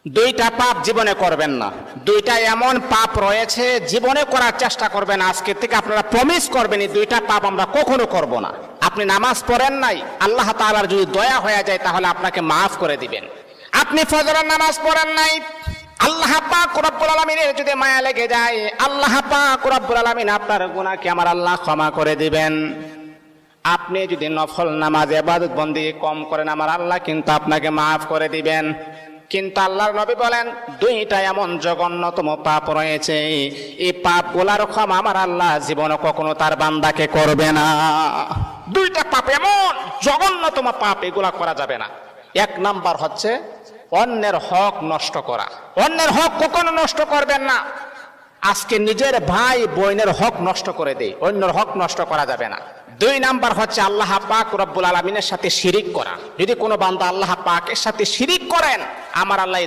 দুইটা পাপ জীবনে করবেন না। দুইটা এমন পাপ রয়েছে জীবনে করার চেষ্টা করবেন, আজকে থেকে আপনারা প্রমিস করবেন এই দুইটা পাপ আমরা কখনো করব না। আপনি নামাজ পড়েন নাই, আল্লাহ তাআলার যদি দয়া হয়ে যায় তাহলে আপনাকে মাফ করে দিবেন। আপনি ফজরের নামাজ পড়েন নাই, আল্লাহ পাক রব্বুল আলামিনের যদি মায়া লেগে যায়, আল্লাহ পাক রব্বুল আলামিন আপনার গুনাহকে আমার আল্লাহ ক্ষমা করে দিবেন। আপনি যদি নফল নামাজ ইবাদত বন্দেগী কম করেন, আমার আল্লাহ কিন্তু আপনাকে মাফ করে দিবেন। কিন্তু আল্লাহর নবী বলেন দুইটা এমন জঘন্যতম পাপ রয়েছে, এই পাপগুলার ক্ষমা আমার আল্লাহ জীবনে কখনো তার বান্দাকে করবে না। দুইটা পাপ এমন জঘন্যতম পাপ, এগুলা করা যাবে না। এক নাম্বার হচ্ছে অন্যের হক নষ্ট করা। অন্যের হক কখনো নষ্ট করবেন না। আজকে নিজের ভাই বোনের হক নষ্ট করে দেয়, অন্যের হক নষ্ট করা যাবে না। দুই নাম্বার হচ্ছে আল্লাহ পাক রব্বুল আলামিনের সাথে শিরিক করা। যদি কোনো বান্দা আল্লাহ পাকের সাথে শিরিক করেন, আমার আল্লাহ